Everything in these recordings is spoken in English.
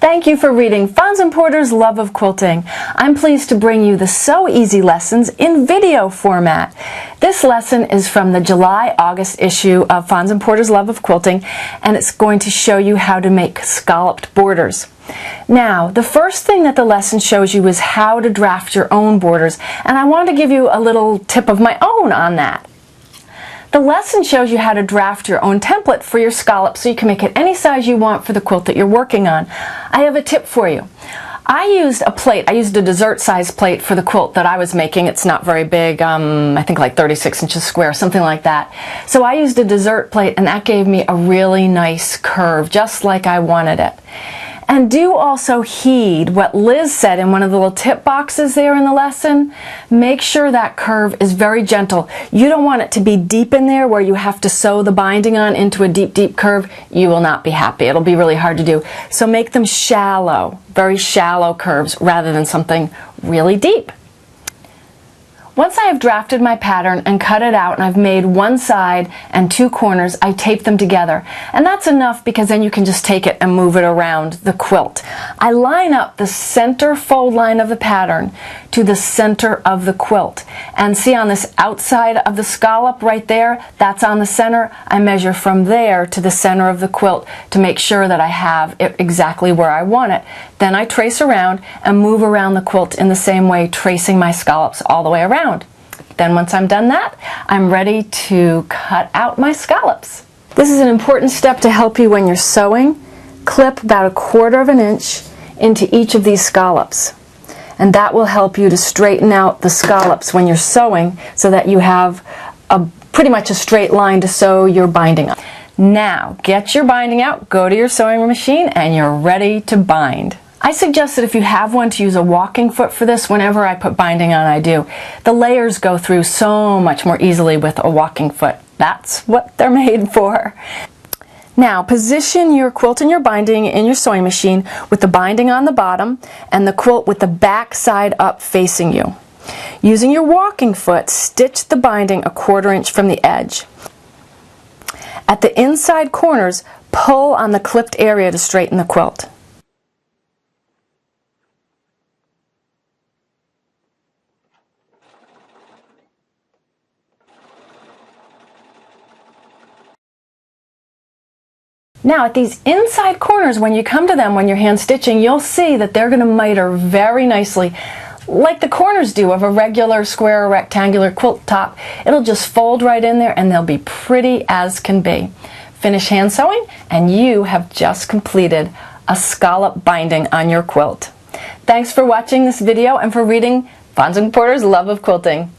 Thank you for reading Fons and Porter's Love of Quilting. I'm pleased to bring you the So Easy lessons in video format. This lesson is from the July-August issue of Fons and Porter's Love of Quilting, and it's going to show you how to make scalloped borders. Now, the first thing that the lesson shows you is how to draft your own borders, and I want to give you a little tip of my own on that. The lesson shows you how to draft your own template for your scallop so you can make it any size you want for the quilt that you're working on. I have a tip for you. I used a plate. I used a dessert size plate for the quilt that I was making. It's not very big, I think like 36 inches square, something like that. So I used a dessert plate and that gave me a really nice curve, just like I wanted it. And do also heed what Liz said in one of the little tip boxes there in the lesson. Make sure that curve is very gentle. You don't want it to be deep in there where you have to sew the binding on into a deep, deep curve. You will not be happy. It'll be really hard to do. So make them shallow, very shallow curves rather than something really deep. Once I have drafted my pattern and cut it out and I've made one side and two corners, I tape them together. And that's enough because then you can just take it and move it around the quilt. I line up the center fold line of the pattern to the center of the quilt. And see on this outside of the scallop right there, that's on the center. I measure from there to the center of the quilt to make sure that I have it exactly where I want it. Then I trace around and move around the quilt in the same way, tracing my scallops all the way around. Then once I'm done that, I'm ready to cut out my scallops. This is an important step to help you when you're sewing. Clip about 1/4 of an inch into each of these scallops. And that will help you to straighten out the scallops when you're sewing so that you have pretty much a straight line to sew your binding on. Now, get your binding out, go to your sewing machine, and you're ready to bind. I suggest that if you have one to use a walking foot for this. Whenever I put binding on, I do. The layers go through so much more easily with a walking foot. That's what they're made for. Now, position your quilt and your binding in your sewing machine with the binding on the bottom and the quilt with the back side up facing you. Using your walking foot, stitch the binding 1/4 inch from the edge. At the inside corners, pull on the clipped area to straighten the quilt. Now at these inside corners, when you come to them when you're hand stitching, you'll see that they're going to miter very nicely, like the corners do of a regular square or rectangular quilt top. It'll just fold right in there and they'll be pretty as can be. Finish hand sewing and you have just completed a scallop binding on your quilt. Thanks for watching this video and for reading Fons and Porter's Love of Quilting.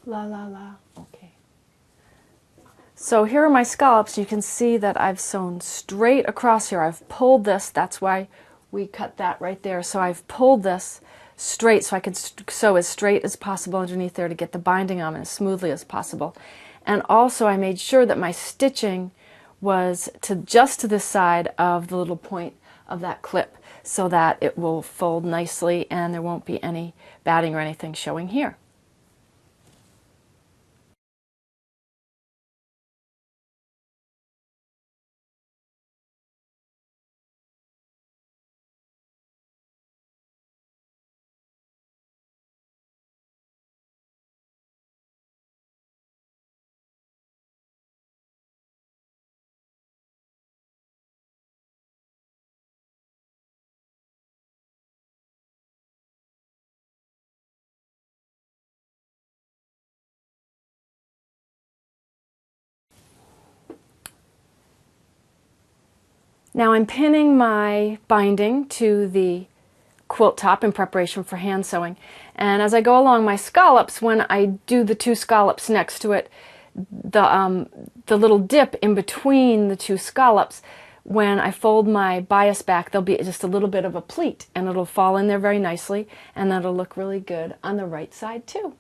La la la. Okay. So here are my scallops. You can see that I've sewn straight across here. I've pulled this. That's why we cut that right there. So I've pulled this straight so I can sew as straight as possible underneath there to get the binding on as smoothly as possible. And also I made sure that my stitching was just to this side of the little point of that clip so that it will fold nicely and there won't be any batting or anything showing here. Now I'm pinning my binding to the quilt top in preparation for hand sewing. And as I go along my scallops, when I do the two scallops next to it, the little dip in between the two scallops, when I fold my bias back, there'll be just a little bit of a pleat and it'll fall in there very nicely and that'll look really good on the right side too.